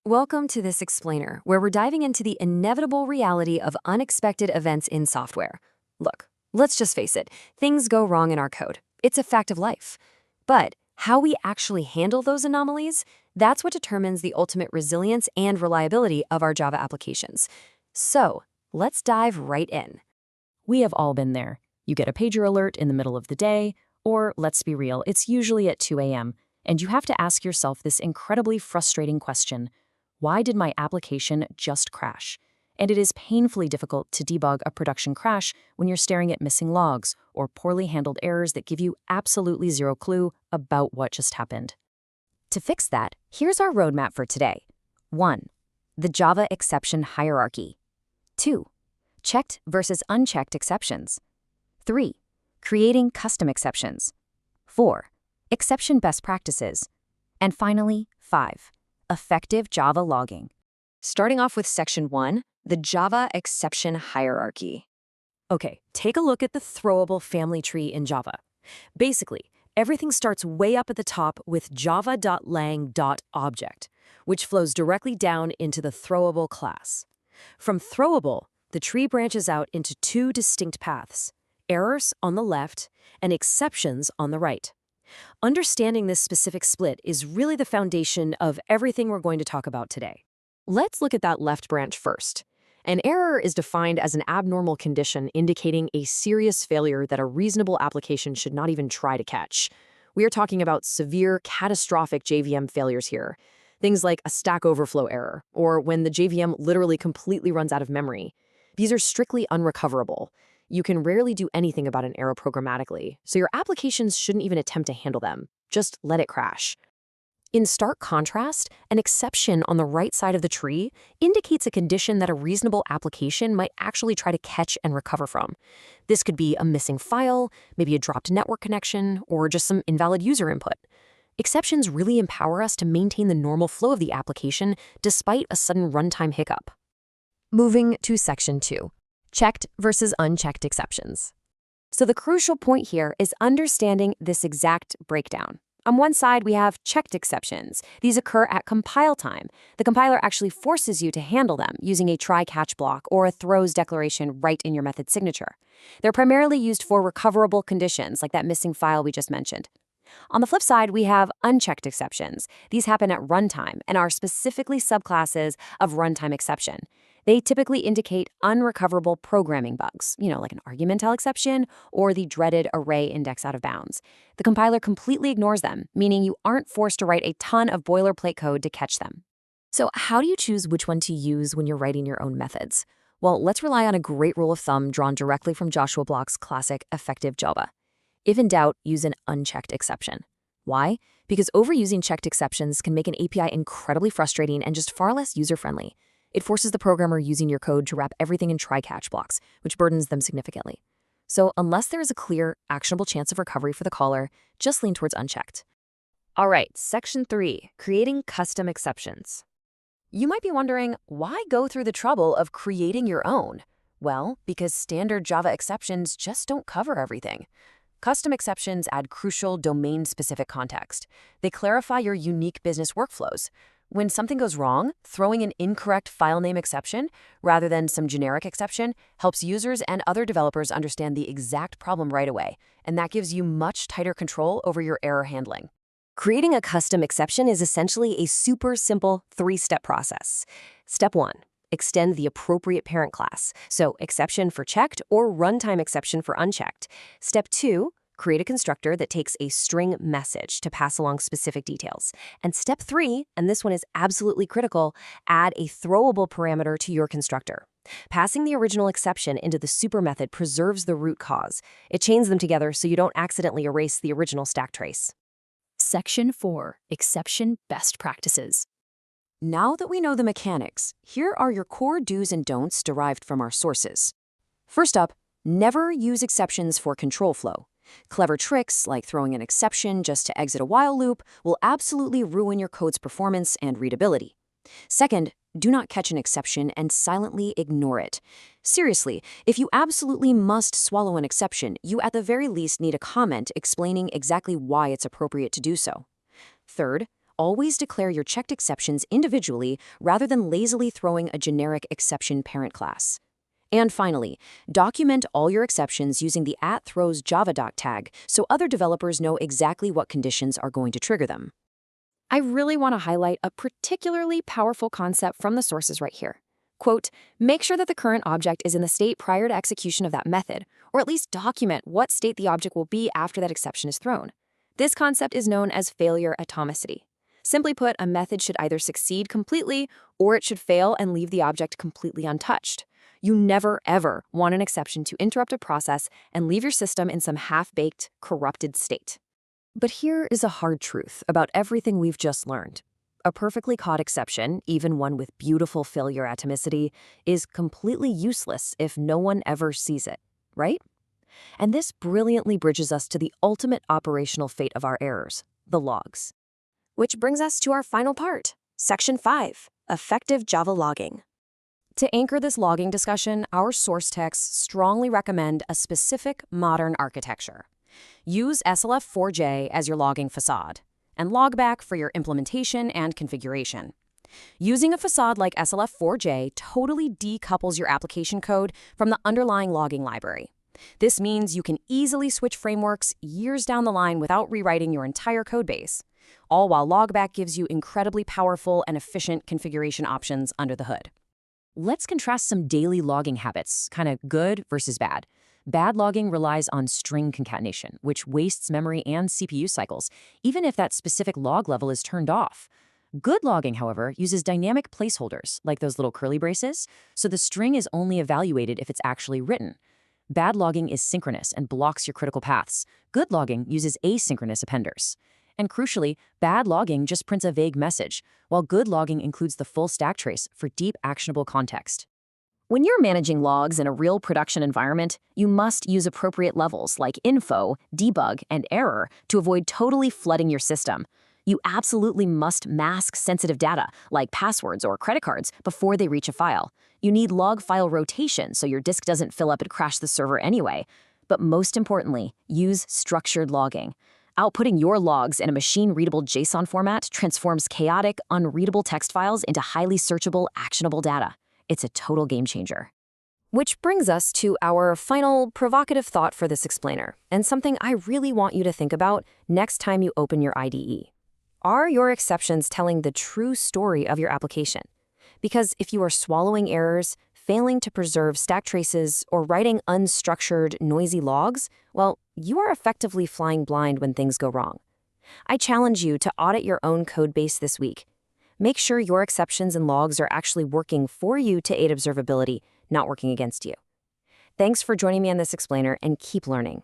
Welcome to this explainer, where we're diving into the inevitable reality of unexpected events in software. Look, let's just face it, things go wrong in our code. It's a fact of life. But how we actually handle those anomalies, that's what determines the ultimate resilience and reliability of our Java applications. So, let's dive right in. We have all been there. You get a pager alert in the middle of the day, or let's be real, it's usually at 2 a.m., and you have to ask yourself this incredibly frustrating question: why did my application just crash? And it is painfully difficult to debug a production crash when you're staring at missing logs or poorly handled errors that give you absolutely zero clue about what just happened. To fix that, here's our roadmap for today. 1. The Java exception hierarchy. 2. Checked versus unchecked exceptions. 3. Creating custom exceptions. 4. Exception best practices. And finally, 5. Effective Java logging. Starting off with Section 1, the Java exception hierarchy. Okay, take a look at the throwable family tree in Java. Basically, everything starts way up at the top with java.lang.object, which flows directly down into the throwable class. From throwable, the tree branches out into two distinct paths: errors on the left and exceptions on the right. Understanding this specific split is really the foundation of everything we're going to talk about today. Let's look at that left branch first. An error is defined as an abnormal condition indicating a serious failure that a reasonable application should not even try to catch. We are talking about severe, catastrophic JVM failures here. Things like a Stack Overflow error, or when the JVM literally completely runs out of memory. These are strictly unrecoverable. You can rarely do anything about an error programmatically, so your applications shouldn't even attempt to handle them. Just let it crash. In stark contrast, an exception on the right side of the tree indicates a condition that a reasonable application might actually try to catch and recover from. This could be a missing file, maybe a dropped network connection, or just some invalid user input. Exceptions really empower us to maintain the normal flow of the application despite a sudden runtime hiccup. Moving to Section 2. Checked versus unchecked exceptions. So the crucial point here is understanding this exact breakdown. On one side, we have checked exceptions. These occur at compile time. The compiler actually forces you to handle them using a try-catch block or a throws declaration right in your method signature. They're primarily used for recoverable conditions like that missing file we just mentioned. On the flip side, we have unchecked exceptions. These happen at runtime and are specifically subclasses of runtime exception. They typically indicate unrecoverable programming bugs, like an argumental exception or the dreaded array index out of bounds. The compiler completely ignores them, meaning you aren't forced to write a ton of boilerplate code to catch them. So how do you choose which one to use when you're writing your own methods? Well, let's rely on a great rule of thumb drawn directly from Joshua Bloch's classic Effective Java. If in doubt, use an unchecked exception. Why? Because overusing checked exceptions can make an API incredibly frustrating and just far less user-friendly. It forces the programmer using your code to wrap everything in try-catch blocks, which burdens them significantly. So unless there is a clear, actionable chance of recovery for the caller, just lean towards unchecked. All right, Section 3, creating custom exceptions. You might be wondering, why go through the trouble of creating your own? Well, because standard Java exceptions just don't cover everything. Custom exceptions add crucial domain-specific context. They clarify your unique business workflows. When something goes wrong, throwing an incorrect file name exception rather than some generic exception helps users and other developers understand the exact problem right away, and that gives you much tighter control over your error handling. Creating a custom exception is essentially a super simple 3-step process. Step 1. Extend the appropriate parent class, so exception for checked or runtime exception for unchecked. Step 2. Create a constructor that takes a string message to pass along specific details. And step 3, and this one is absolutely critical, add a throwable parameter to your constructor. Passing the original exception into the super method preserves the root cause. It chains them together so you don't accidentally erase the original stack trace. Section 4, Exception Best Practices. Now that we know the mechanics, here are your core do's and don'ts derived from our sources. First up, never use exceptions for control flow. Clever tricks, like throwing an exception just to exit a while loop, will absolutely ruin your code's performance and readability. Second, do not catch an exception and silently ignore it. Seriously, if you absolutely must swallow an exception, you at the very least need a comment explaining exactly why it's appropriate to do so. Third, Always declare your checked exceptions individually rather than lazily throwing a generic exception parent class. And finally, document all your exceptions using the @throws javadoc tag so other developers know exactly what conditions are going to trigger them. I really want to highlight a particularly powerful concept from the sources right here. Quote, make sure that the current object is in the state prior to execution of that method, or at least document what state the object will be after that exception is thrown. This concept is known as failure atomicity. Simply put, a method should either succeed completely or it should fail and leave the object completely untouched. You never, ever want an exception to interrupt a process and leave your system in some half-baked, corrupted state. But here is a hard truth about everything we've just learned. A perfectly caught exception, even one with beautiful failure atomicity, is completely useless if no one ever sees it, right? And this brilliantly bridges us to the ultimate operational fate of our errors, the logs. Which brings us to our final part, Section 5, Effective Java Logging. To anchor this logging discussion, our source texts strongly recommend a specific modern architecture. Use SLF4J as your logging facade, and Logback for your implementation and configuration. Using a facade like SLF4J totally decouples your application code from the underlying logging library. This means you can easily switch frameworks years down the line without rewriting your entire codebase, all while Logback gives you incredibly powerful and efficient configuration options under the hood. Let's contrast some daily logging habits, kind of good versus bad. Bad logging relies on string concatenation, which wastes memory and CPU cycles, even if that specific log level is turned off. Good logging, however, uses dynamic placeholders, like those little curly braces, so the string is only evaluated if it's actually written. Bad logging is synchronous and blocks your critical paths. Good logging uses asynchronous appenders. And crucially, bad logging just prints a vague message, while good logging includes the full stack trace for deep, actionable context. When you're managing logs in a real production environment, you must use appropriate levels like info, debug, and error to avoid totally flooding your system. You absolutely must mask sensitive data, like passwords or credit cards, before they reach a file. You need log file rotation so your disk doesn't fill up and crash the server anyway. But most importantly, use structured logging. Outputting your logs in a machine-readable JSON format transforms chaotic, unreadable text files into highly searchable, actionable data. It's a total game changer. Which brings us to our final provocative thought for this explainer, and something I really want you to think about next time you open your IDE. Are your exceptions telling the true story of your application? Because if you are swallowing errors, failing to preserve stack traces, or writing unstructured, noisy logs, well, you are effectively flying blind when things go wrong. I challenge you to audit your own code base this week. Make sure your exceptions and logs are actually working for you to aid observability, not working against you. Thanks for joining me on this explainer, and keep learning.